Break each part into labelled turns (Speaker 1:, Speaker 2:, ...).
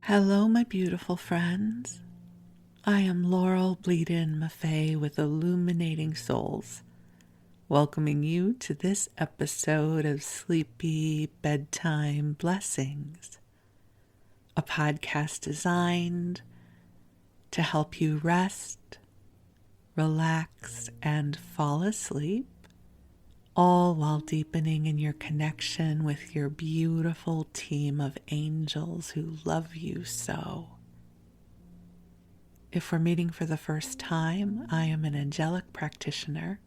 Speaker 1: Hello, my beautiful friends. I am Laurel Bleadon-Maffei with Illuminating Souls, welcoming you to this episode of Sleepy Bedtime Blessings, a podcast designed to help you rest, relax, and fall asleep, all while deepening in your connection with your beautiful team of angels who love you so. If we're meeting for the first time, I am an angelic practitioner,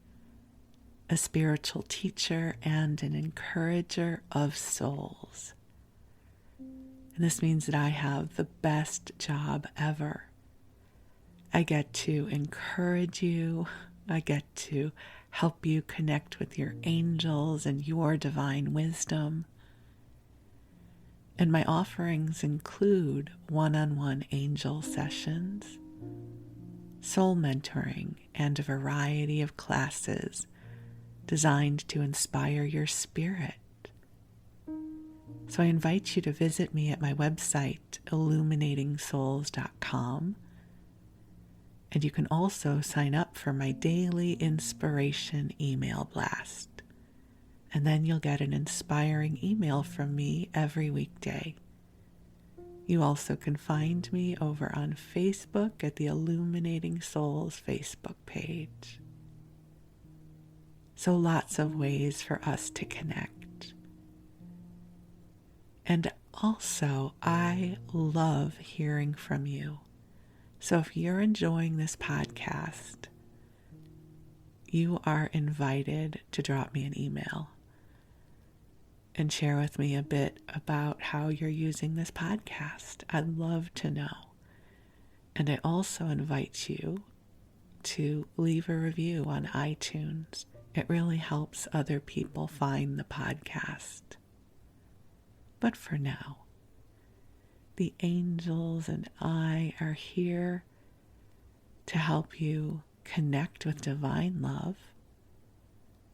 Speaker 1: a spiritual teacher, and an encourager of souls. And this means that I have the best job ever. I get to encourage you. I get to help you connect with your angels and your divine wisdom. And my offerings include one-on-one angel sessions, soul mentoring, and a variety of classes designed to inspire your spirit. So I invite you to visit me at my website, illuminating-souls.com, and you can also sign up for my daily inspiration email blast. And then you'll get an inspiring email from me every weekday. You also can find me over on Facebook at the Illuminating Souls Facebook page. So lots of ways for us to connect. And also, I love hearing from you. So if you're enjoying this podcast, you are invited to drop me an email and share with me a bit about how you're using this podcast. I'd love to know. And I also invite you to leave a review on iTunes. It really helps other people find the podcast. But for now, the angels and I are here to help you connect with divine love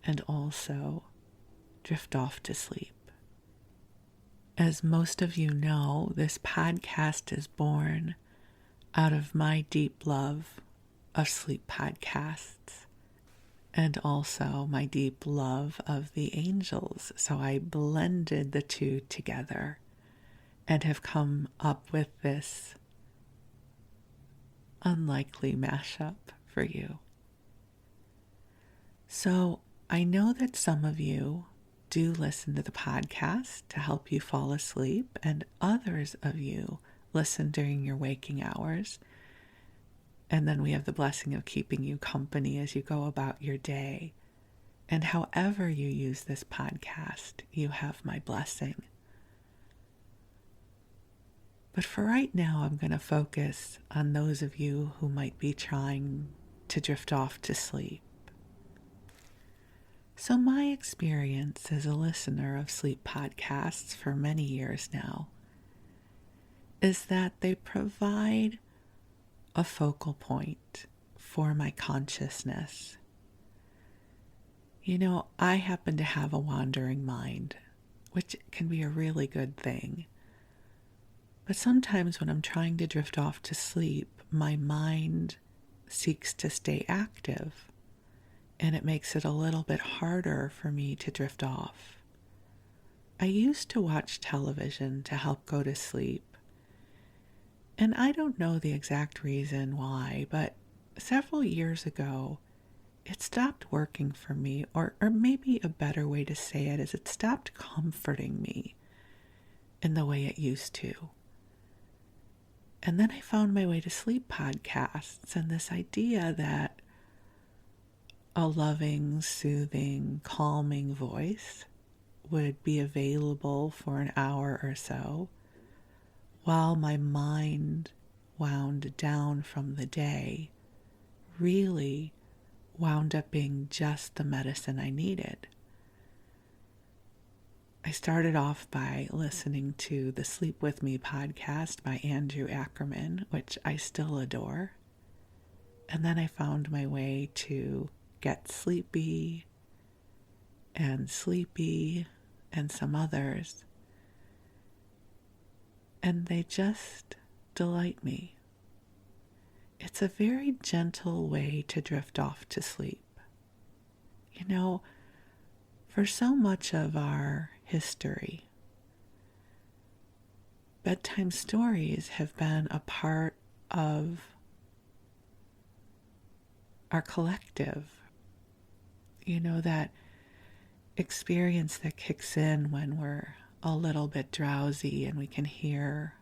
Speaker 1: and also drift off to sleep. As most of you know, this podcast is born out of my deep love of sleep podcasts and also my deep love of the angels. So I blended the two together and have come up with this unlikely mashup for you. So I know that some of you do listen to the podcast to help you fall asleep, and others of you listen during your waking hours. And then we have the blessing of keeping you company as you go about your day. And however you use this podcast, you have my blessing. But for right now, I'm going to focus on those of you who might be trying to drift off to sleep. So my experience as a listener of sleep podcasts for many years now is that they provide a focal point for my consciousness. You know, I happen to have a wandering mind, which can be a really good thing. But sometimes when I'm trying to drift off to sleep, my mind seeks to stay active, and it makes it a little bit harder for me to drift off. I used to watch television to help go to sleep, and I don't know the exact reason why, but several years ago, it stopped working for me, or maybe a better way to say it is it stopped comforting me in the way it used to. And then I found my way to sleep podcasts and this idea that a loving, soothing, calming voice would be available for an hour or so while my mind wound down from the day really wound up being just the medicine I needed. I started off by listening to the Sleep With Me podcast by Andrew Ackerman, which I still adore. And then I found my way to Get Sleepy and Sleepy and some others. and they just delight me. It's a very gentle way to drift off to sleep. You know, for so much of our history, bedtime stories have been a part of our collective. You know, that experience that kicks in when we're a little bit drowsy and we can hear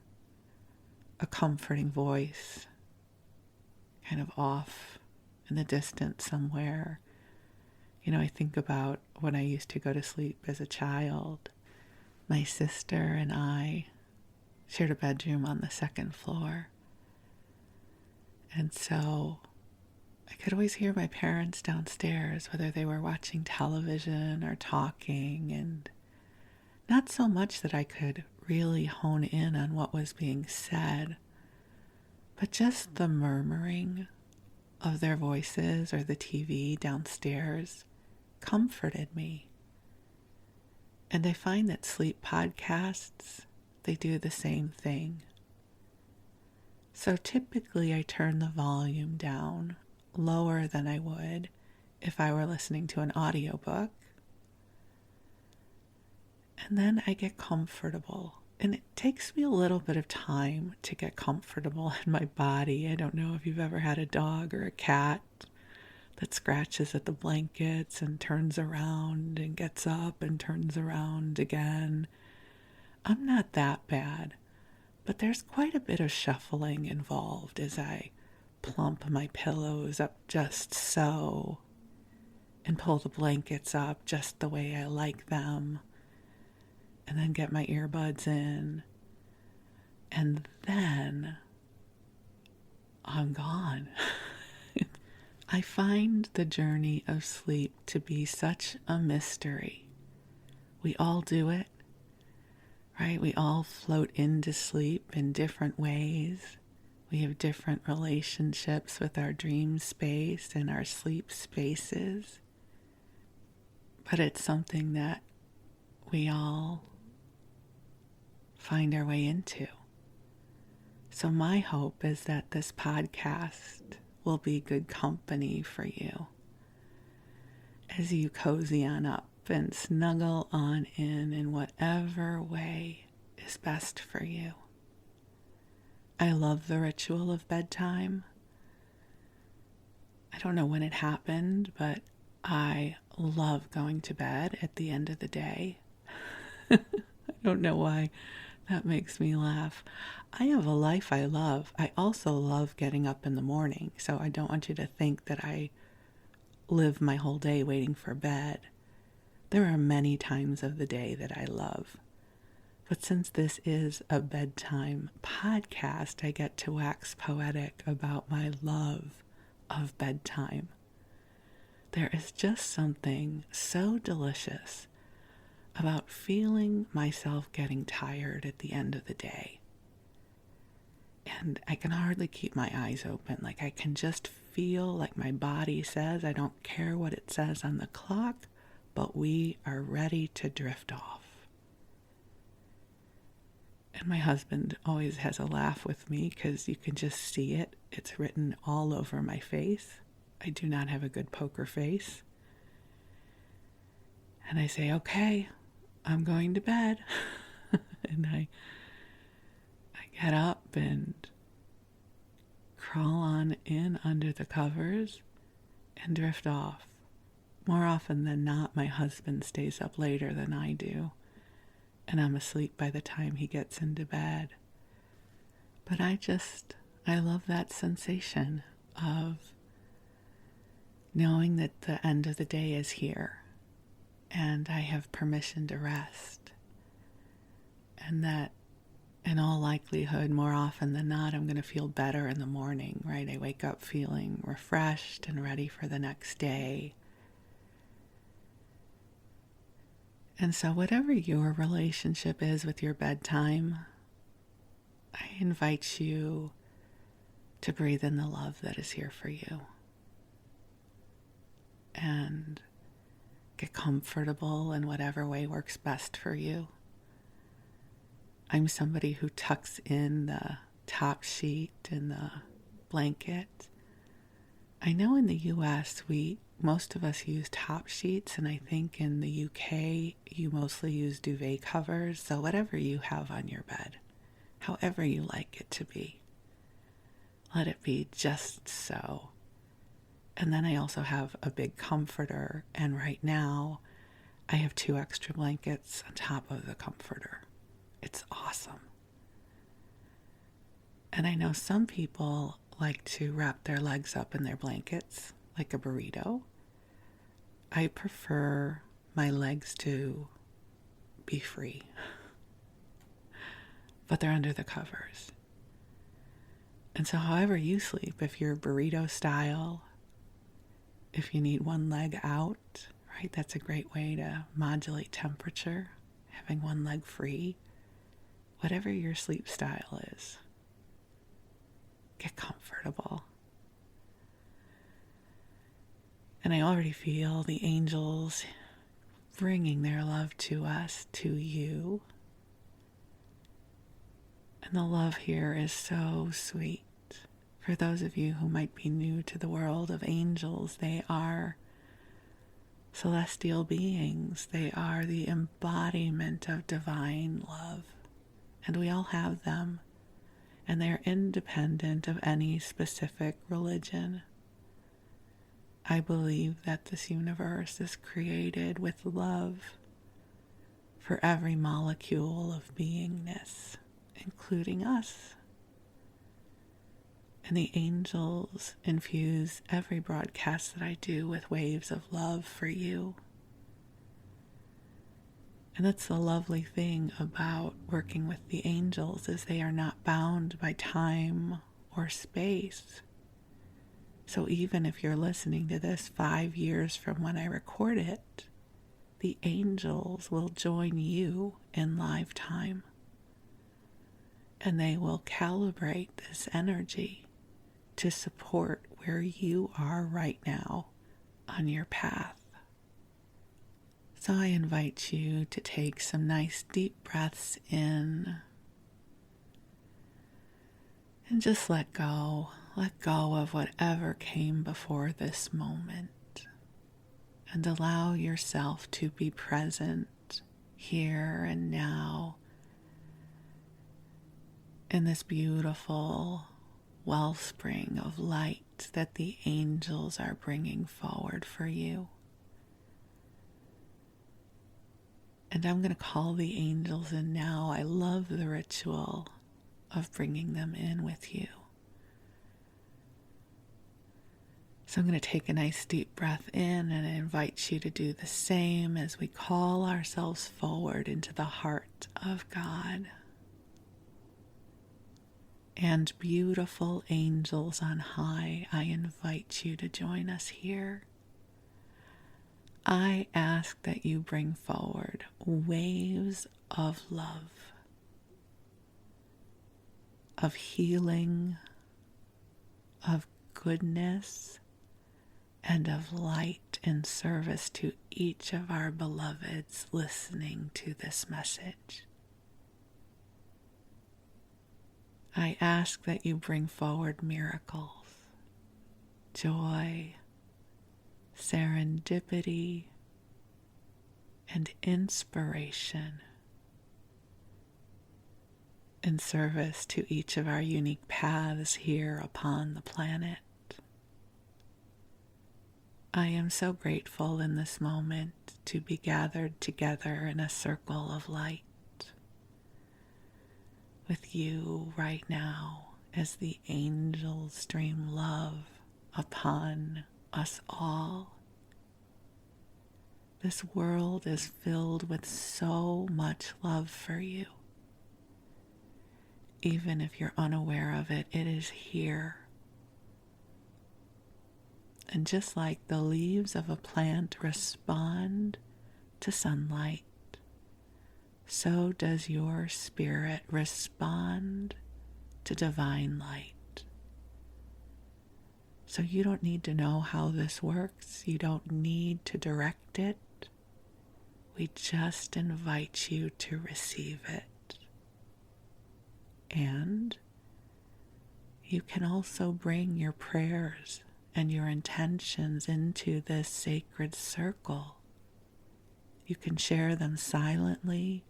Speaker 1: a comforting voice kind of off in the distance somewhere. You know, I think about when I used to go to sleep as a child. My sister and I shared a bedroom on the second floor. And so I could always hear my parents downstairs, whether they were watching television or talking, and not so much that I could really hone in on what was being said, but just the murmuring of their voices or the TV downstairs comforted me. And I find that sleep podcasts, they do the same thing. So typically I turn the volume down lower than I would if I were listening to an audiobook. And then I get comfortable. And it takes me a little bit of time to get comfortable in my body. I don't know if you've ever had a dog or a cat that scratches at the blankets and turns around and gets up and turns around again. I'm not that bad, but there's quite a bit of shuffling involved as I plump my pillows up just so and pull the blankets up just the way I like them, and then get my earbuds in, and then I'm gone. I find the journey of sleep to be such a mystery. We all do it, right? We all float into sleep in different ways. We have different relationships with our dream space and our sleep spaces. But it's something that we all find our way into. So my hope is that this podcast will be good company for you as you cozy on up and snuggle on in whatever way is best for you. I love the ritual of bedtime. I don't know when it happened, but I love going to bed at the end of the day. I don't know why that makes me laugh. I have a life I love. I also love getting up in the morning, so I don't want you to think that I live my whole day waiting for bed. There are many times of the day that I love. But since this is a bedtime podcast, I get to wax poetic about my love of bedtime. There is just something so delicious about feeling myself getting tired at the end of the day. And I can hardly keep my eyes open. Like I can just feel like my body says, I don't care what it says on the clock, but we are ready to drift off. And my husband always has a laugh with me because you can just see it. It's written all over my face. I do not have a good poker face. And I say, okay, I'm going to bed. And I get up and crawl on in under the covers and drift off. More often than not, my husband stays up later than I do, and I'm asleep by the time he gets into bed. But I love that sensation of knowing that the end of the day is here and I have permission to rest, and that in all likelihood, more often than not, I'm going to feel better in the morning, right? I wake up feeling refreshed and ready for the next day. And so whatever your relationship is with your bedtime, I invite you to breathe in the love that is here for you and get comfortable in whatever way works best for you. I'm somebody who tucks in the top sheet in the blanket. I know in the US, most of us use top sheets, and I think in the UK, you mostly use duvet covers. So whatever you have on your bed, however you like it to be, let it be just so. And then I also have a big comforter, and right now I have 2 extra blankets on top of the comforter. It's awesome. And I know some people like to wrap their legs up in their blankets like a burrito. I prefer my legs to be free, but they're under the covers. And so however you sleep, if you're burrito style, if you need one leg out, right, that's a great way to modulate temperature, having one leg free. Whatever your sleep style is, get comfortable. And I already feel the angels bringing their love to us, to you. And the love here is so sweet. For those of you who might be new to the world of angels, they are celestial beings. They are the embodiment of divine love. And we all have them. And they're independent of any specific religion. I believe that this universe is created with love for every molecule of beingness, including us. And the angels infuse every broadcast that I do with waves of love for you. And that's the lovely thing about working with the angels, is they are not bound by time or space. So even if you're listening to this 5 years from when I record it, the angels will join you in live time. And they will calibrate this energy to support where you are right now on your path. So I invite you to take some nice deep breaths in and just let go. Let go of whatever came before this moment and allow yourself to be present here and now in this beautiful wellspring of light that the angels are bringing forward for you. And I'm going to call the angels in now. I love the ritual of bringing them in with you. So I'm going to take a nice deep breath in, and I invite you to do the same as we call ourselves forward into the heart of God. And beautiful angels on high, I invite you to join us here. I ask that you bring forward waves of love, of healing, of goodness, and of light in service to each of our beloveds listening to this message. I ask that you bring forward miracles, joy, serendipity, and inspiration in service to each of our unique paths here upon the planet. I am so grateful in this moment to be gathered together in a circle of light with you right now as the angels stream love upon us all. This world is filled with so much love for you. Even if you're unaware of it, it is here. And just like the leaves of a plant respond to sunlight, so does your spirit respond to divine light. So you don't need to know how this works. You don't need to direct it. We just invite you to receive it. And you can also bring your prayers and your intentions into this sacred circle. You can share them silently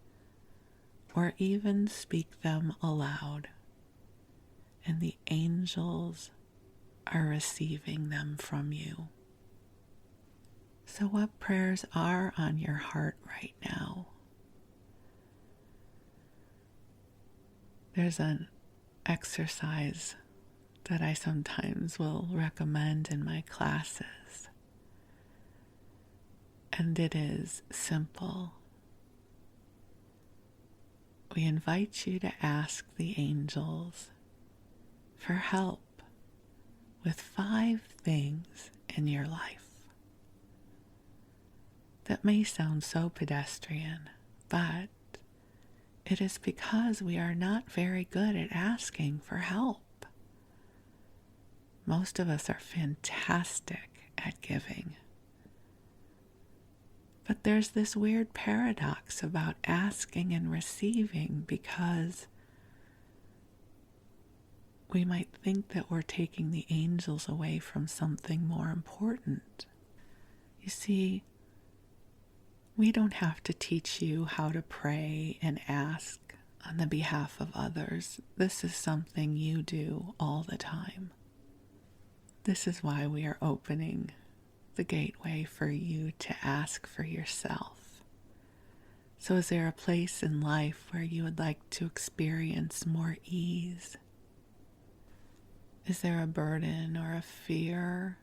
Speaker 1: or even speak them aloud, and the angels are receiving them from you. So what prayers are on your heart right now? There's an exercise that I sometimes will recommend in my classes, and it is simple. We invite you to ask the angels for help with 5 things in your life. That may sound so pedestrian, but it is because we are not very good at asking for help. Most of us are fantastic at giving. But there's this weird paradox about asking and receiving, because we might think that we're taking the angels away from something more important. You see, we don't have to teach you how to pray and ask on the behalf of others. This is something you do all the time. This is why we are opening the gateway for you to ask for yourself. So is there a place in life where you would like to experience more ease? Is there a burden or a fear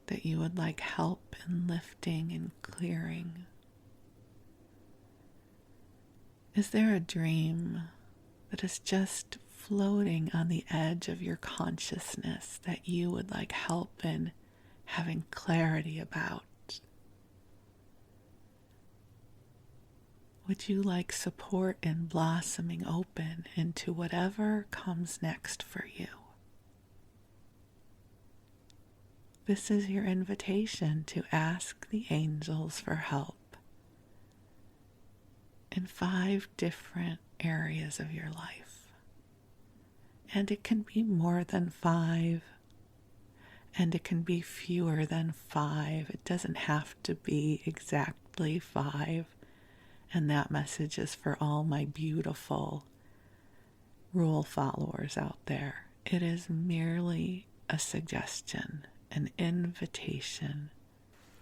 Speaker 1: that you would like help in lifting and clearing? Is there a dream that is just floating on the edge of your consciousness that you would like help in having clarity about? Would you like support in blossoming open into whatever comes next for you? This is your invitation to ask the angels for help in 5 different areas of your life. And it can be more than 5, and it can be fewer than 5. It doesn't have to be exactly 5. And that message is for all my beautiful rule followers out there. It is merely a suggestion, an invitation,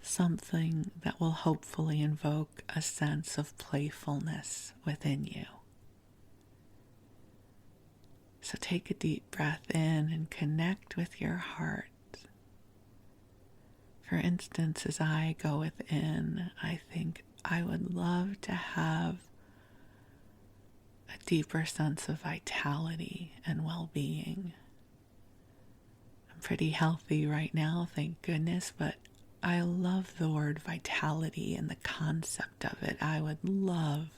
Speaker 1: something that will hopefully invoke a sense of playfulness within you. So take a deep breath in and connect with your heart. For instance, as I go within, I think I would love to have a deeper sense of vitality and well-being. I'm pretty healthy right now, thank goodness, but I love the word vitality and the concept of it. I would love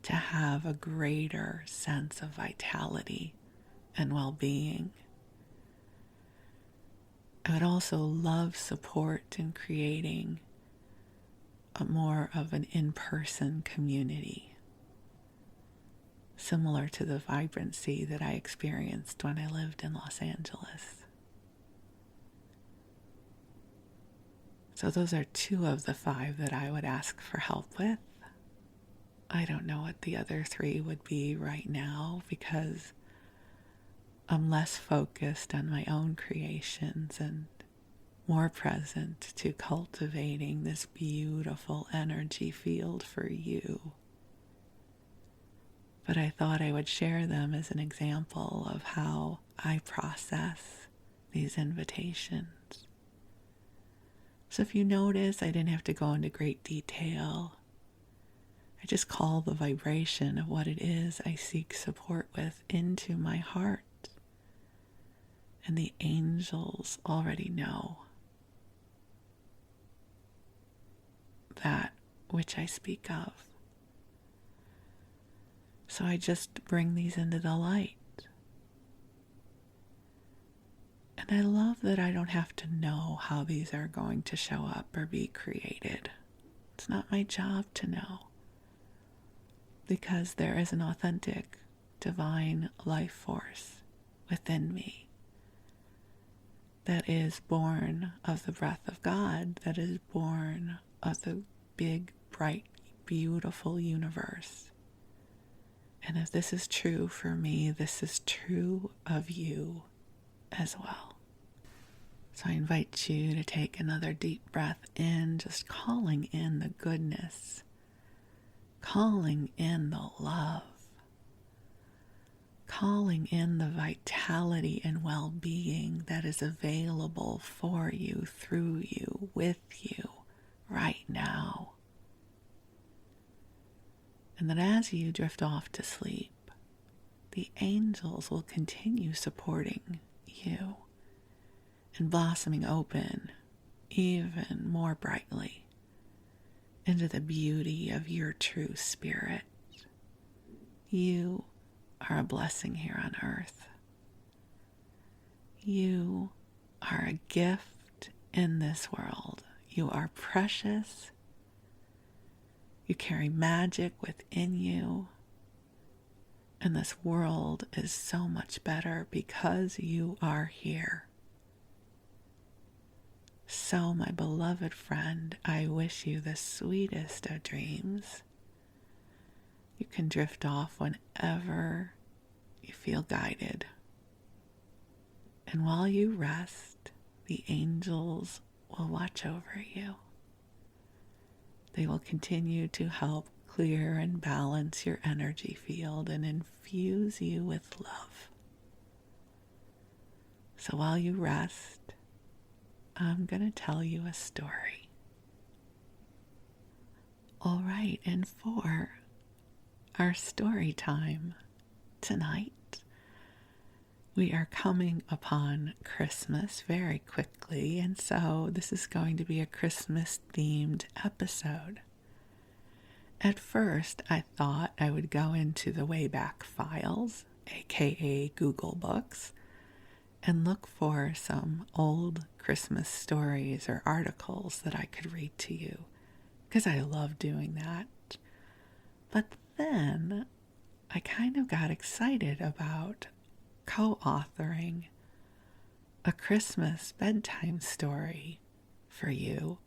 Speaker 1: to have a greater sense of vitality and well-being. I would also love support in creating a more of an in-person community, similar to the vibrancy that I experienced when I lived in Los Angeles. So those are 2 of the 5 that I would ask for help with. I don't know what the other 3 would be right now, because I'm less focused on my own creations and more present to cultivating this beautiful energy field for you. But I thought I would share them as an example of how I process these invitations. So if you notice, I didn't have to go into great detail. I just call the vibration of what it is I seek support with into my heart. And the angels already know that which I speak of. So I just bring these into the light. And I love that I don't have to know how these are going to show up or be created. It's not my job to know, because there is an authentic divine life force within me that is born of the breath of God, that is born of the big, bright, beautiful universe. And if this is true for me, this is true of you as well. So I invite you to take another deep breath in, just calling in the goodness, calling in the love, calling in the vitality and well-being that is available for you, through you, with you, right now. And that as you drift off to sleep, the angels will continue supporting you and blossoming open even more brightly into the beauty of your true spirit. You are a blessing here on earth. You are a gift in this world. You are precious. You carry magic within you. And this world is so much better because you are here. So, my beloved friend, I wish you the sweetest of dreams. You can drift off whenever you feel guided. And while you rest, the angels will watch over you. They will continue to help clear and balance your energy field and infuse you with love. So while you rest, I'm going to tell you a story. All right, and for our story time tonight, we are coming upon Christmas very quickly, and so this is going to be a Christmas-themed episode. At first, I thought I would go into the Wayback Files, aka Google Books, and look for some old Christmas stories or articles that I could read to you, because I love doing that. But then I kind of got excited about co-authoring a Christmas bedtime story for you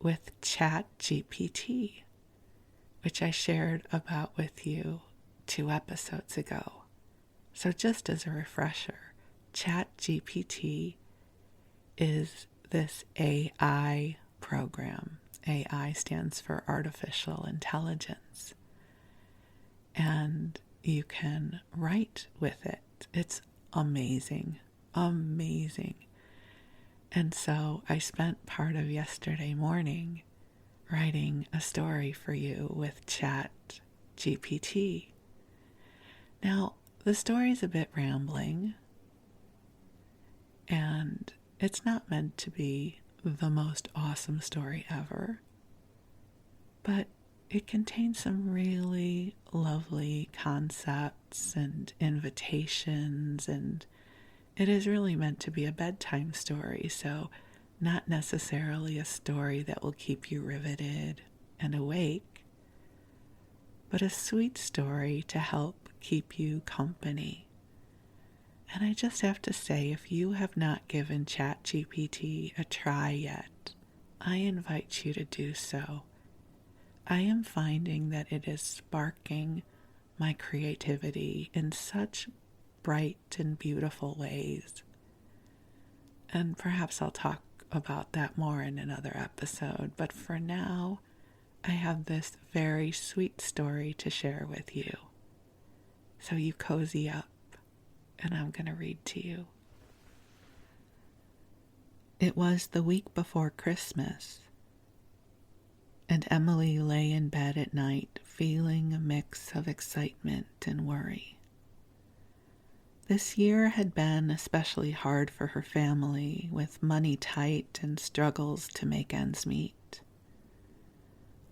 Speaker 1: with ChatGPT, which I shared about with you 2 episodes ago. So just as a refresher, ChatGPT is this AI program. AI stands for artificial intelligence. And you can write with it. It's amazing, amazing. And so I spent part of yesterday morning writing a story for you with ChatGPT. Now, the story's a bit rambling, and it's not meant to be the most awesome story ever, but it contains some really lovely concepts and invitations, and it is really meant to be a bedtime story, so not necessarily a story that will keep you riveted and awake, but a sweet story to help keep you company. And I just have to say, if you have not given ChatGPT a try yet, I invite you to do so. I am finding that it is sparking my creativity in such bright and beautiful ways. And perhaps I'll talk about that more in another episode. But for now, I have this very sweet story to share with you. So you cozy up, and I'm going to read to you. It was the week before Christmas, and Emily lay in bed at night feeling a mix of excitement and worry. This year had been especially hard for her family, with money tight and struggles to make ends meet.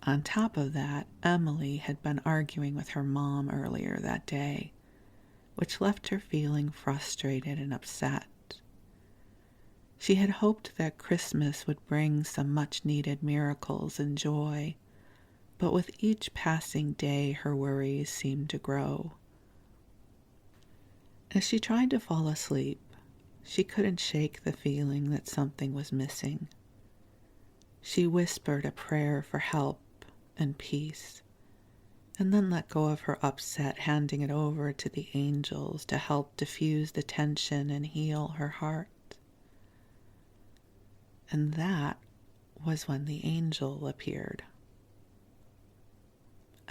Speaker 1: On top of that, Emily had been arguing with her mom earlier that day, which left her feeling frustrated and upset. She had hoped that Christmas would bring some much-needed miracles and joy, but with each passing day her worries seemed to grow. As she tried to fall asleep, she couldn't shake the feeling that something was missing. She whispered a prayer for help and peace, and then let go of her upset, handing it over to the angels to help diffuse the tension and heal her heart. And that was when the angel appeared.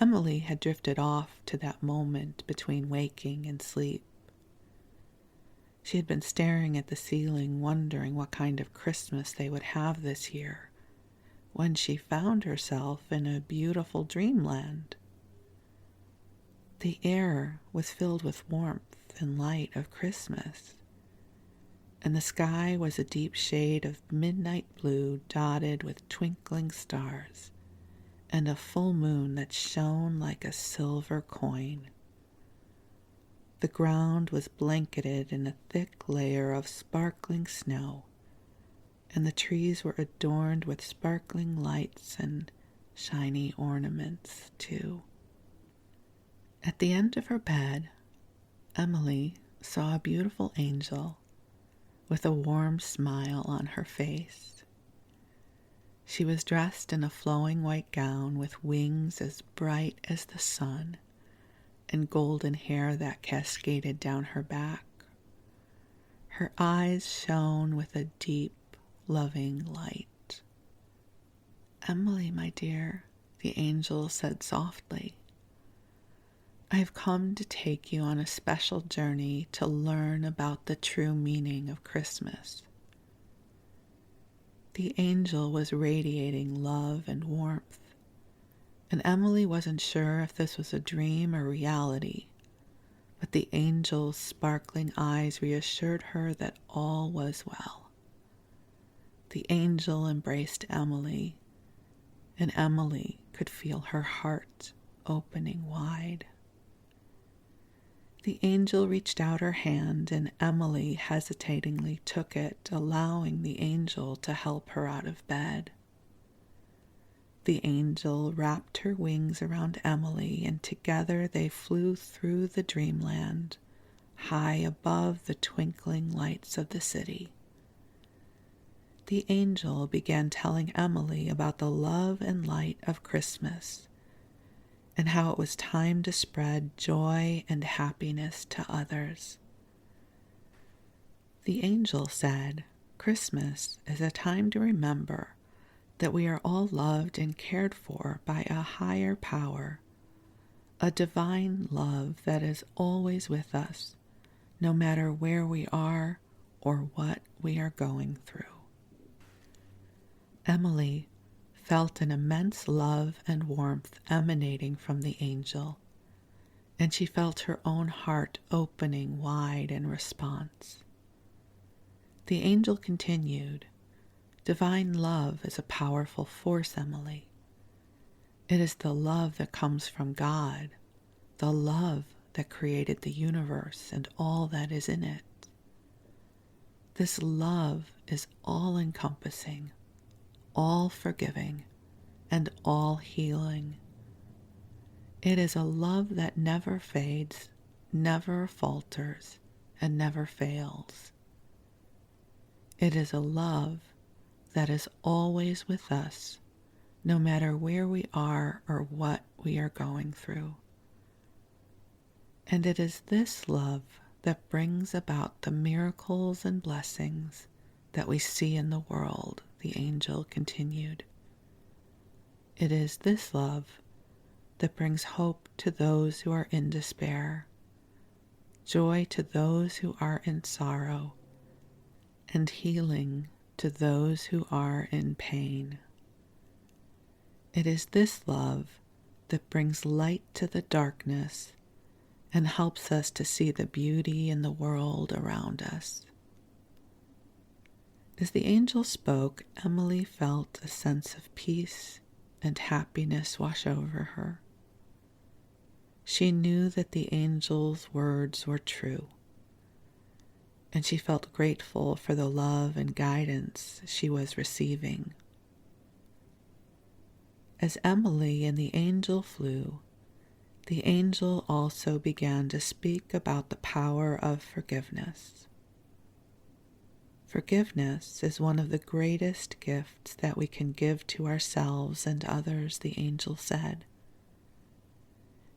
Speaker 1: Emily had drifted off to that moment between waking and sleep. She had been staring at the ceiling, wondering what kind of Christmas they would have this year, when she found herself in a beautiful dreamland. The air was filled with warmth and light of Christmas, and the sky was a deep shade of midnight blue dotted with twinkling stars and a full moon that shone like a silver coin. The ground was blanketed in a thick layer of sparkling snow, and the trees were adorned with sparkling lights and shiny ornaments, too. At the end of her bed, Emily saw a beautiful angel with a warm smile on her face. She was dressed in a flowing white gown with wings as bright as the sun and golden hair that cascaded down her back. Her eyes shone with a deep, loving light. "Emily, my dear," the angel said softly, "I have come to take you on a special journey to learn about the true meaning of Christmas." The angel was radiating love and warmth, and Emily wasn't sure if this was a dream or reality, but the angel's sparkling eyes reassured her that all was well. The angel embraced Emily, and Emily could feel her heart opening wide. The angel reached out her hand, and Emily hesitatingly took it, allowing the angel to help her out of bed. The angel wrapped her wings around Emily, and together they flew through the dreamland, high above the twinkling lights of the city. The angel began telling Emily about the love and light of Christmas, and how it was time to spread joy and happiness to others. The angel said, "Christmas is a time to remember that we are all loved and cared for by a higher power, a divine love that is always with us, no matter where we are or what we are going through." Emily felt an immense love and warmth emanating from the angel, and she felt her own heart opening wide in response. The angel continued, "Divine love is a powerful force, Emily. It is the love that comes from God, the love that created the universe and all that is in it. This love is all-encompassing, all-forgiving, and all-healing. It is a love that never fades, never falters, and never fails. It is a love that is always with us, no matter where we are or what we are going through. And it is this love that brings about the miracles and blessings that we see in the world," the angel continued. "It is this love that brings hope to those who are in despair, joy to those who are in sorrow, and healing to those who are in pain. It is this love that brings light to the darkness and helps us to see the beauty in the world around us." As the angel spoke, Emily felt a sense of peace and happiness wash over her. She knew that the angel's words were true, and she felt grateful for the love and guidance she was receiving. As Emily and the angel flew, the angel also began to speak about the power of forgiveness. Forgiveness is one of the greatest gifts that we can give to ourselves and others, the angel said.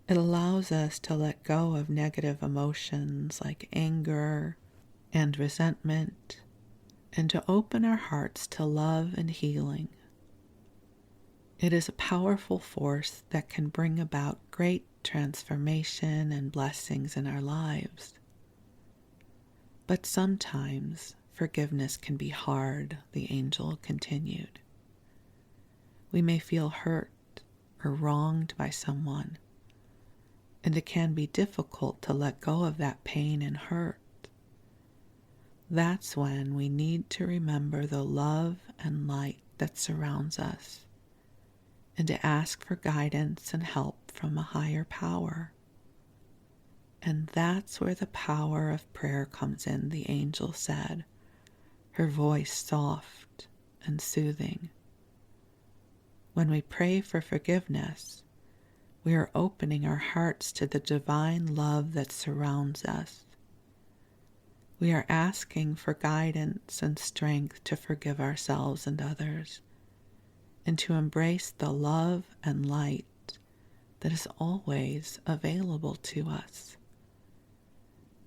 Speaker 1: It allows us to let go of negative emotions like anger and resentment, and to open our hearts to love and healing. It is a powerful force that can bring about great transformation and blessings in our lives. But sometimes forgiveness can be hard, the angel continued. We may feel hurt or wronged by someone, and it can be difficult to let go of that pain and hurt. That's when we need to remember the love and light that surrounds us, and to ask for guidance and help from a higher power. And that's where the power of prayer comes in, the angel said, her voice soft and soothing. When we pray for forgiveness, we are opening our hearts to the divine love that surrounds us. We are asking for guidance and strength to forgive ourselves and others, and to embrace the love and light that is always available to us.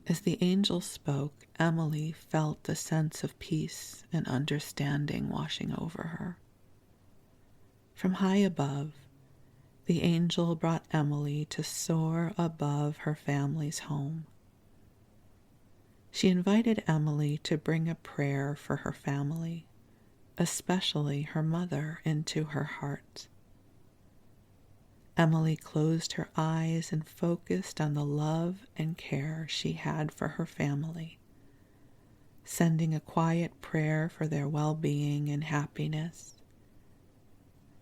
Speaker 1: As the angel spoke, Emily felt a sense of peace and understanding washing over her. From high above, the angel brought Emily to soar above her family's home. She invited Emily to bring a prayer for her family, especially her mother, into her heart. Emily closed her eyes and focused on the love and care she had for her family, sending a quiet prayer for their well-being and happiness.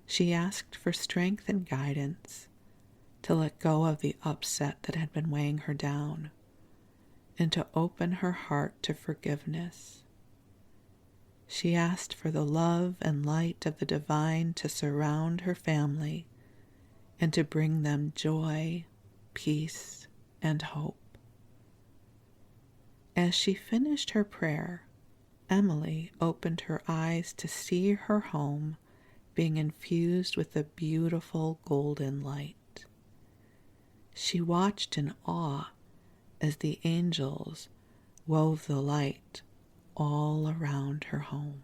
Speaker 1: She asked for strength and guidance to let go of the upset that had been weighing her down, and to open her heart to forgiveness. She asked for the love and light of the divine to surround her family and to bring them joy, peace, and hope. As she finished her prayer, Emily opened her eyes to see her home being infused with a beautiful golden light. She watched in awe as the angels wove the light all around her home.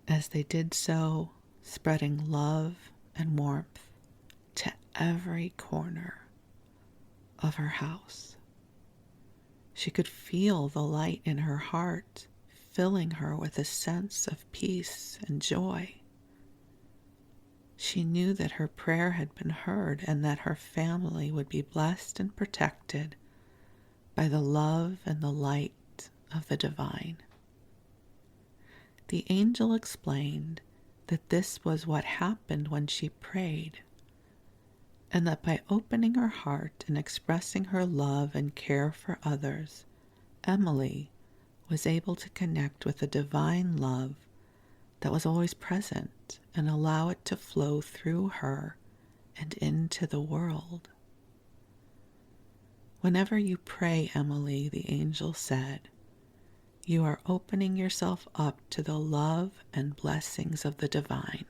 Speaker 1: As they did so, spreading love and warmth to every corner of her house. She could feel the light in her heart, filling her with a sense of peace and joy. She knew that her prayer had been heard and that her family would be blessed and protected by the love and the light of the divine. The angel explained that this was what happened when she prayed, and that by opening her heart and expressing her love and care for others, Emily was able to connect with the divine love that was always present and allow it to flow through her and into the world. Whenever you pray, Emily, the angel said, you are opening yourself up to the love and blessings of the divine.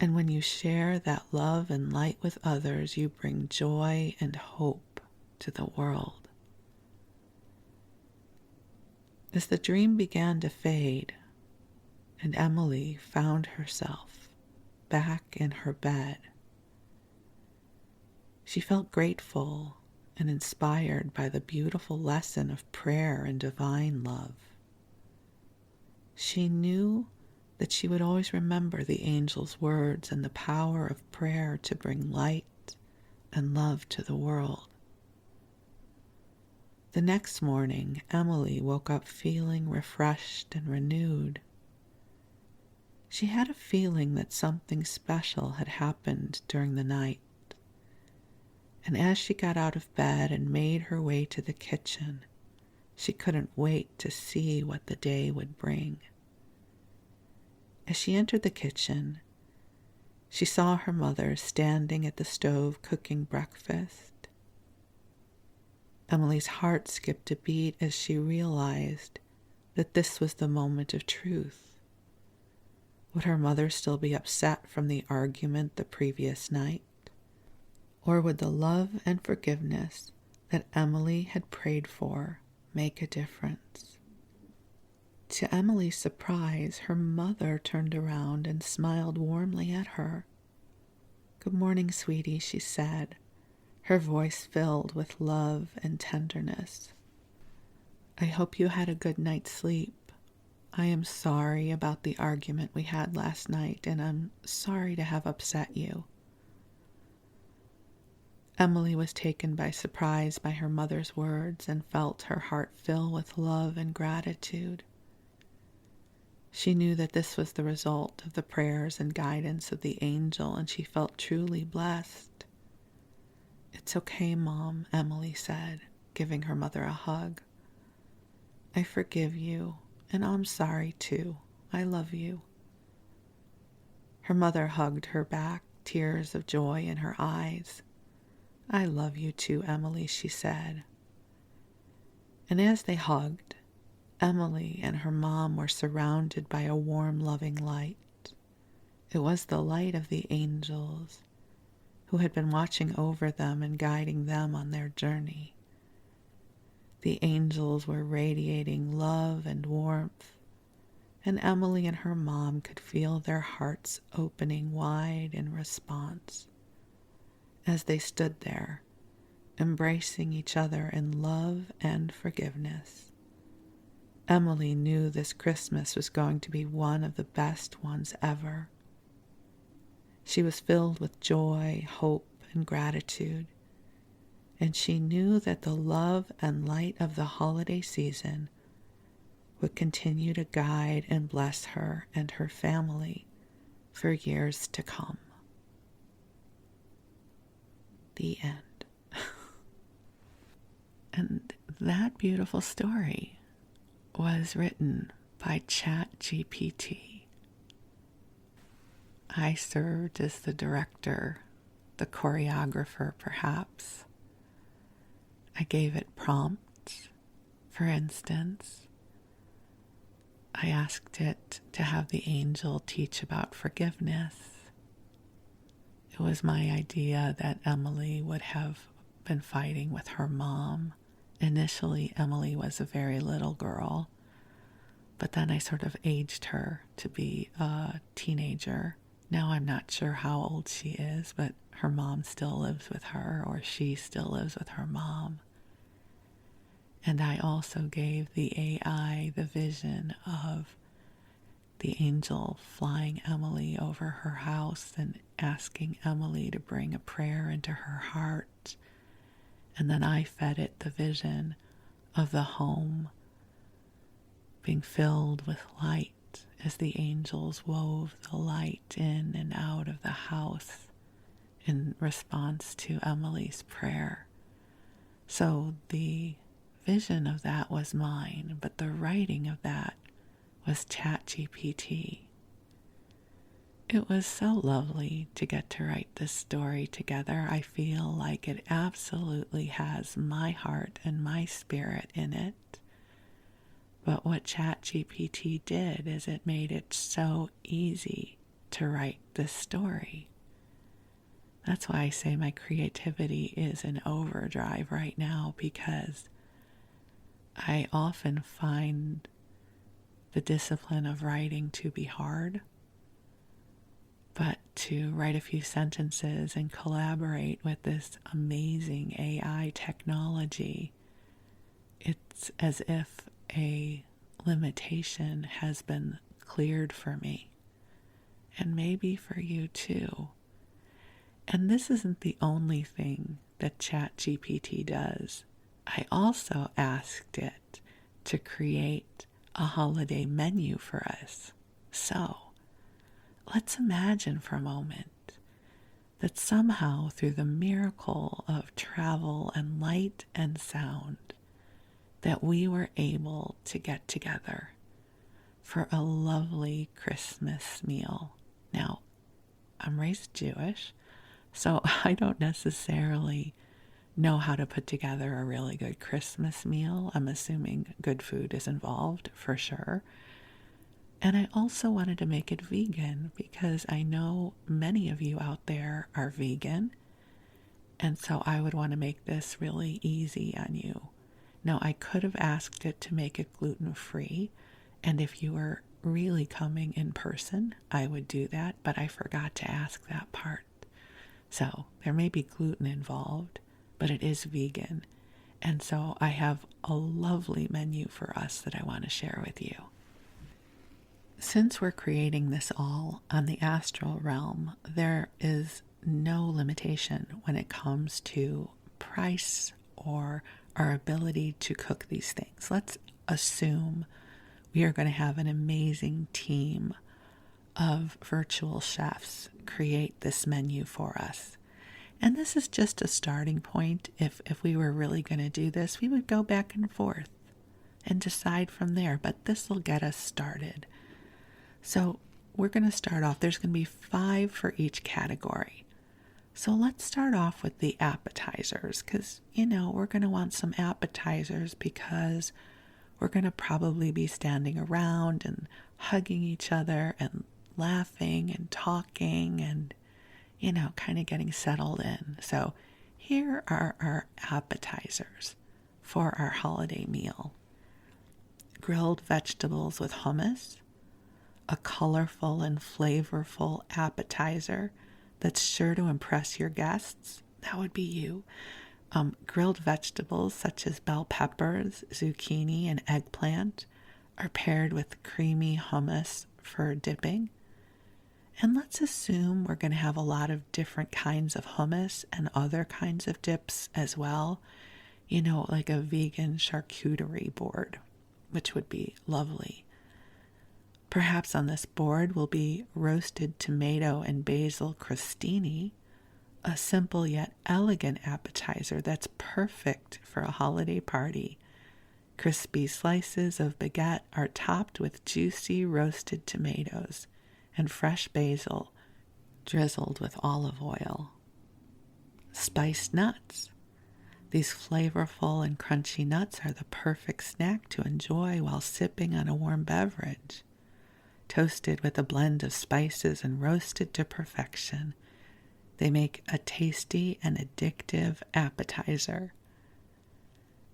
Speaker 1: And when you share that love and light with others, you bring joy and hope to the world. As the dream began to fade, and Emily found herself back in her bed, she felt grateful and inspired by the beautiful lesson of prayer and divine love. She knew that she would always remember the angel's words and the power of prayer to bring light and love to the world. The next morning, Emily woke up feeling refreshed and renewed. She had a feeling that something special had happened during the night, and as she got out of bed and made her way to the kitchen, she couldn't wait to see what the day would bring. As she entered the kitchen, She saw her mother standing at the stove cooking breakfast. Emily's heart skipped a beat as she realized that this was the moment of truth. Would her mother still be upset from the argument the previous night? Or would the love and forgiveness that Emily had prayed for make a difference? To Emily's surprise, her mother turned around and smiled warmly at her. "Good morning, sweetie," she said, her voice filled with love and tenderness. "I hope you had a good night's sleep. I am sorry about the argument we had last night, and I'm sorry to have upset you." Emily was taken by surprise by her mother's words and felt her heart fill with love and gratitude. She knew that this was the result of the prayers and guidance of the angel, and she felt truly blessed. "It's okay, Mom," Emily said, giving her mother a hug. "I forgive you, and I'm sorry too. I love you." Her mother hugged her back, tears of joy in her eyes. "I love you too, Emily," she said. And as they hugged, Emily and her mom were surrounded by a warm, loving light. It was the light of the angels who had been watching over them and guiding them on their journey. The angels were radiating love and warmth, and Emily and her mom could feel their hearts opening wide in response as they stood there, embracing each other in love and forgiveness. Emily knew this Christmas was going to be one of the best ones ever. She was filled with joy, hope, and gratitude, and she knew that the love and light of the holiday season would continue to guide and bless her and her family for years to come. The end. And that beautiful story was written by ChatGPT. I served as the director, the choreographer perhaps. I gave it prompts. For instance, I asked it to have the angel teach about forgiveness. It was my idea that Emily would have been fighting with her mom. Initially, Emily was a very little girl, but then I sort of aged her to be a teenager. Now I'm not sure how old she is, but her mom still lives with her, or she still lives with her mom. And I also gave the AI the vision of the angel flying Emily over her house and asking Emily to bring a prayer into her heart. And then I fed it the vision of the home being filled with light as the angels wove the light in and out of the house in response to Emily's prayer. So the vision of that was mine, but the writing of that was ChatGPT. It was so lovely to get to write this story together. I feel like it absolutely has my heart and my spirit in it. But what ChatGPT did is it made it so easy to write this story. That's why I say my creativity is in overdrive right now, because I often find the discipline of writing to be hard. But to write a few sentences and collaborate with this amazing AI technology, it's as if a limitation has been cleared for me, and maybe for you too. And this isn't the only thing that ChatGPT does. I also asked it to create a holiday menu for us. So let's imagine for a moment that somehow through the miracle of travel and light and sound, that we were able to get together for a lovely Christmas meal. Now, I'm raised Jewish, so I don't necessarily know how to put together a really good Christmas meal. I'm assuming good food is involved for sure. And I also wanted to make it vegan because I know many of you out there are vegan. And so I would want to make this really easy on you. Now, I could have asked it to make it gluten-free. And if you were really coming in person, I would do that. But I forgot to ask that part. So there may be gluten involved, but it is vegan. And so I have a lovely menu for us that I want to share with you. Since we're creating this all on the astral realm, there is no limitation when it comes to price or our ability to cook these things. Let's assume we are going to have an amazing team of virtual chefs create this menu for us. And this is just a starting point. If we were really going to do this, we would go back and forth and decide from there. But this will get us started. So we're going to start off. There's going to be 5 for each category. So let's start off with the appetizers because, we're going to want some appetizers because we're going to probably be standing around and hugging each other and laughing and talking and, kind of getting settled in. So here are our appetizers for our holiday meal. Grilled vegetables with hummus, a colorful and flavorful appetizer that's sure to impress your guests. That would be you. Grilled vegetables such as bell peppers, zucchini, and eggplant are paired with creamy hummus for dipping. And let's assume we're going to have a lot of different kinds of hummus and other kinds of dips as well. Like a vegan charcuterie board, which would be lovely. Perhaps on this board will be roasted tomato and basil crostini, a simple yet elegant appetizer that's perfect for a holiday party. Crispy slices of baguette are topped with juicy roasted tomatoes and fresh basil drizzled with olive oil. Spiced nuts. These flavorful and crunchy nuts are the perfect snack to enjoy while sipping on a warm beverage. Toasted with a blend of spices and roasted to perfection, they make a tasty and addictive appetizer.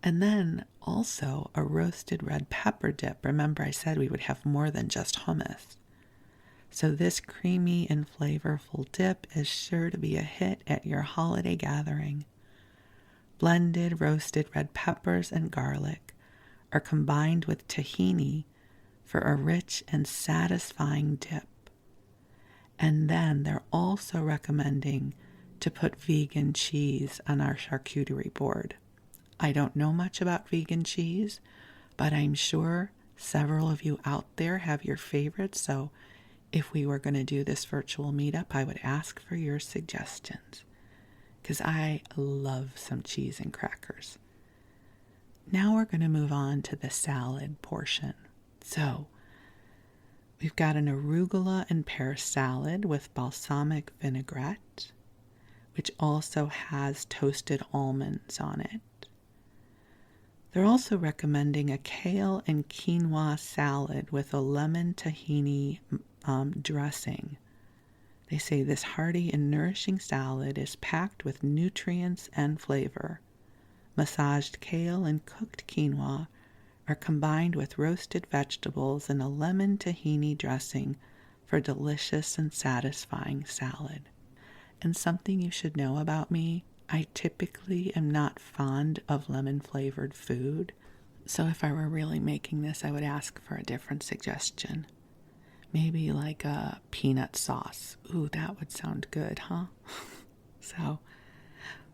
Speaker 1: And then also a roasted red pepper dip. Remember, I said we would have more than just hummus. So this creamy and flavorful dip is sure to be a hit at your holiday gathering. Blended roasted red peppers and garlic are combined with tahini for a rich and satisfying dip. And then they're also recommending to put vegan cheese on our charcuterie board. I don't know much about vegan cheese, but I'm sure several of you out there have your favorites, so if we were going to do this virtual meetup, I would ask for your suggestions because I love some cheese and crackers. Now we're going to move on to the salad portion. So we've got an arugula and pear salad with balsamic vinaigrette, which also has toasted almonds on it. They're also recommending a kale and quinoa salad with a lemon tahini dressing. They say this hearty and nourishing salad is packed with nutrients and flavor. Massaged kale and cooked quinoa are combined with roasted vegetables and a lemon tahini dressing for delicious and satisfying salad. And something you should know about me, I typically am not fond of lemon-flavored food. So if I were really making this, I would ask for a different suggestion. Maybe like a peanut sauce. Ooh, that would sound good, huh? So,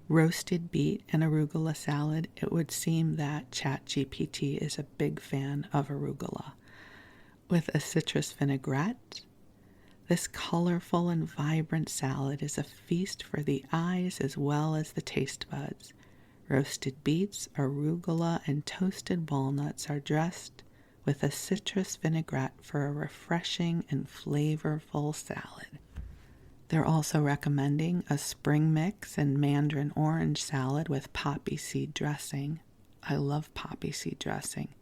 Speaker 1: roasted beet and arugula salad. It would seem that ChatGPT is a big fan of arugula. With a citrus vinaigrette, this colorful and vibrant salad is a feast for the eyes as well as the taste buds. Roasted beets, arugula, and toasted walnuts are dressed with a citrus vinaigrette for a refreshing and flavorful salad. They're also recommending a spring mix and mandarin orange salad with poppy seed dressing. I love poppy seed dressing,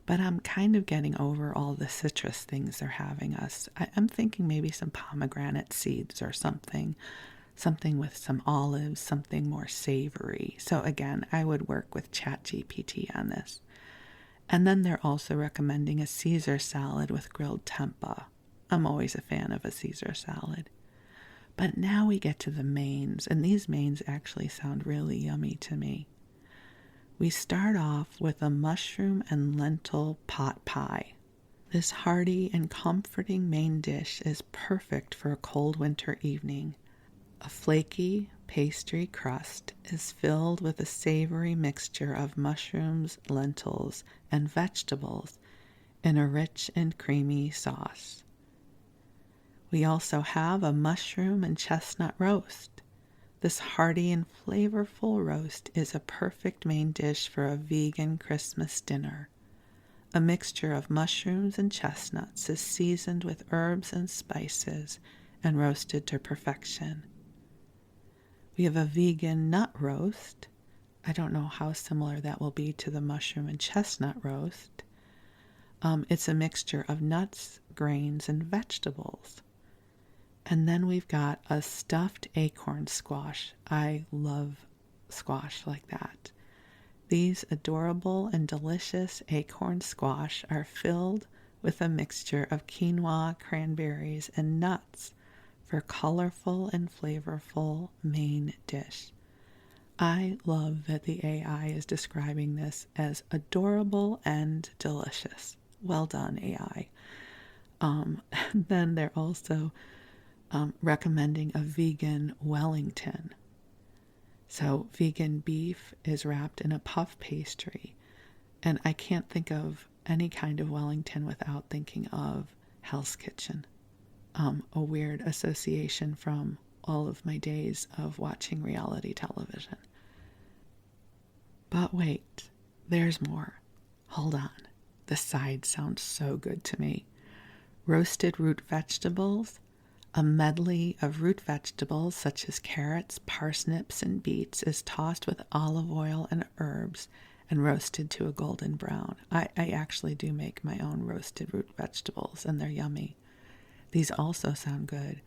Speaker 1: but I'm kind of getting over all the citrus things they're having us. I'm thinking maybe some pomegranate seeds or something with some olives, something more savory. So again, I would work with ChatGPT on this. And then they're also recommending a Caesar salad with grilled tempeh. I'm always a fan of a Caesar salad. But now we get to the mains, and these mains actually sound really yummy to me. We start off with a mushroom and lentil pot pie. This hearty and comforting main dish is perfect for a cold winter evening. A flaky pastry crust is filled with a savory mixture of mushrooms, lentils, and vegetables in a rich and creamy sauce. We also have a mushroom and chestnut roast. This hearty and flavorful roast is a perfect main dish for a vegan Christmas dinner. A mixture of mushrooms and chestnuts is seasoned with herbs and spices and roasted to perfection. We have a vegan nut roast. I don't know how similar that will be to the mushroom and chestnut roast. It's a mixture of nuts, grains, and vegetables. And then we've got a stuffed acorn squash. I love squash like that. These adorable and delicious acorn squash are filled with a mixture of quinoa, cranberries, and nuts for colorful and flavorful main dish. I love that the AI is describing this as adorable and delicious. Well done, AI. Then they're also recommending a vegan Wellington. So vegan beef is wrapped in a puff pastry. And I can't think of any kind of Wellington without thinking of Hell's Kitchen. A weird association from all of my days of watching reality television. But wait, there's more. Hold on. The side sounds so good to me. Roasted root vegetables. A medley of root vegetables such as carrots, parsnips, and beets is tossed with olive oil and herbs and roasted to a golden brown. I actually do make my own roasted root vegetables, and they're yummy. These also sound good.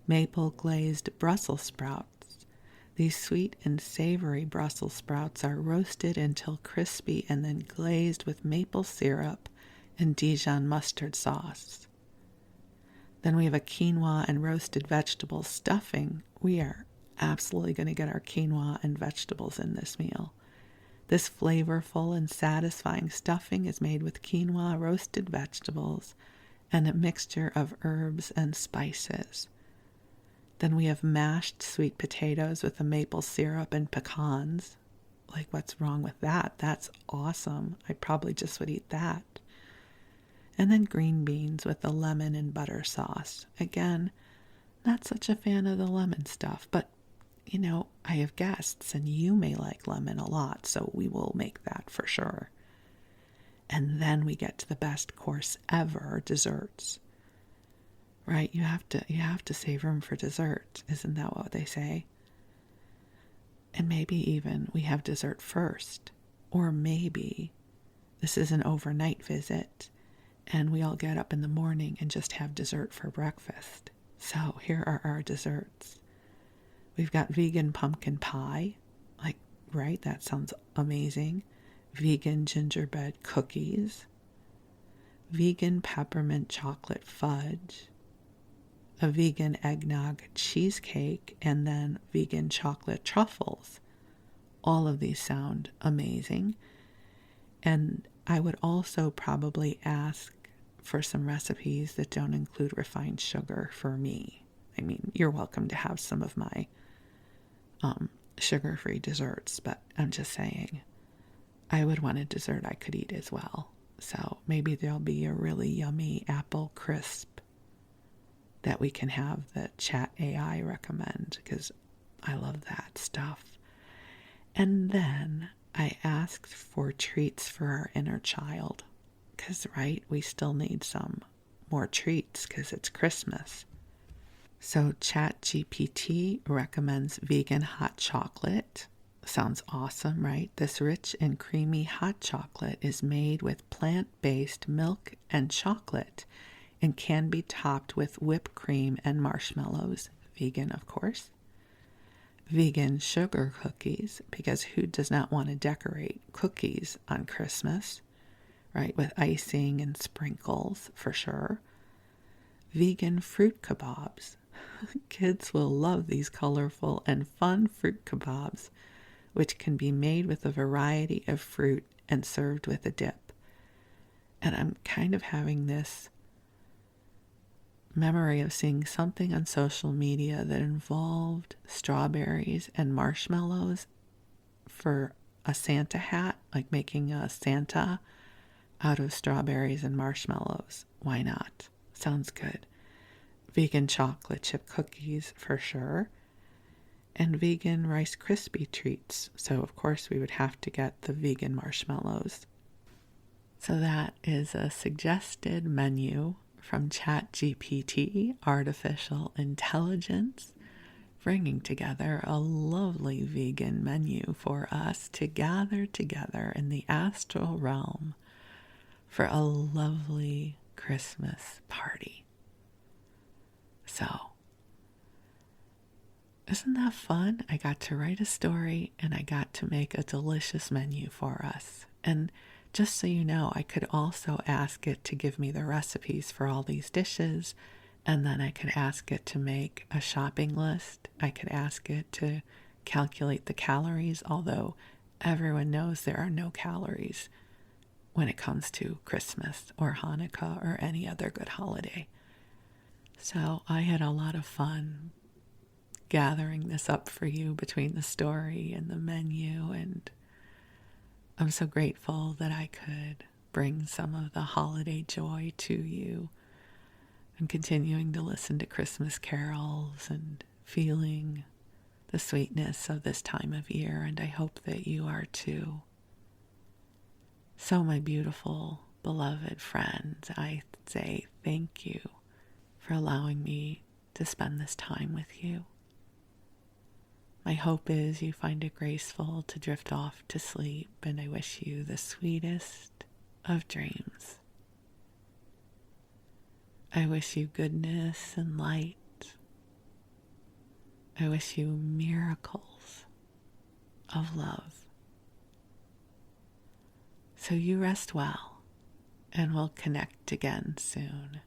Speaker 1: Maple glazed Brussels sprouts. These sweet and savory Brussels sprouts are roasted until crispy and then glazed with maple syrup and Dijon mustard sauce. Then we have a quinoa and roasted vegetable stuffing. We are absolutely going to get our quinoa and vegetables in this meal. This flavorful and satisfying stuffing is made with quinoa, roasted vegetables, and a mixture of herbs and spices. Then we have mashed sweet potatoes with a maple syrup and pecans. Like, what's wrong with that? That's awesome. I probably just would eat that. And then green beans with the lemon and butter sauce. Again, not such a fan of the lemon stuff, but, I have guests and you may like lemon a lot, so we will make that for sure. And then we get to the best course ever, desserts. Right? You have to save room for dessert. Isn't that what they say? And maybe even we have dessert first. Or maybe this is an overnight visit and we all get up in the morning and just have dessert for breakfast. So here are our desserts. We've got vegan pumpkin pie. Right? That sounds amazing. Vegan gingerbread cookies. Vegan peppermint chocolate fudge. A vegan eggnog cheesecake, and then vegan chocolate truffles. All of these sound amazing. And I would also probably ask for some recipes that don't include refined sugar for me. I mean, you're welcome to have some of my sugar-free desserts, but I'm just saying, I would want a dessert I could eat as well. So maybe there'll be a really yummy apple crisp that we can have the chat AI recommend, because I love that stuff. And then I asked for treats for our inner child, because, right, we still need some more treats because it's Christmas. So ChatGPT recommends vegan hot chocolate. Sounds awesome, right? This rich and creamy hot chocolate is made with plant-based milk and chocolate and can be topped with whipped cream and marshmallows. Vegan, of course. Vegan sugar cookies, because who does not want to decorate cookies on Christmas, right? With icing and sprinkles, for sure. Vegan fruit kebabs. Kids will love these colorful and fun fruit kebabs, which can be made with a variety of fruit and served with a dip. And I'm kind of having this memory of seeing something on social media that involved strawberries and marshmallows for a Santa hat, like making a Santa out of strawberries and marshmallows. Why not? Sounds good. Vegan chocolate chip cookies for sure. And vegan Rice Krispie treats. So of course we would have to get the vegan marshmallows. So that is a suggested menu from ChatGPT, artificial intelligence, bringing together a lovely vegan menu for us to gather together in the astral realm for a lovely Christmas party. So, isn't that fun? I got to write a story and I got to make a delicious menu for us. And just so you know, I could also ask it to give me the recipes for all these dishes, and then I could ask it to make a shopping list. I could ask it to calculate the calories, although everyone knows there are no calories when it comes to Christmas or Hanukkah or any other good holiday. So I had a lot of fun gathering this up for you between the story and the menu, and I'm so grateful that I could bring some of the holiday joy to you. I'm continuing to listen to Christmas carols and feeling the sweetness of this time of year, and I hope that you are too. So, my beautiful, beloved friends, I say thank you for allowing me to spend this time with you. My hope is you find it graceful to drift off to sleep, and I wish you the sweetest of dreams. I wish you goodness and light. I wish you miracles of love. So you rest well, and we'll connect again soon.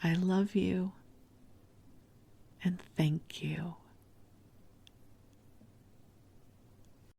Speaker 1: I love you, and thank you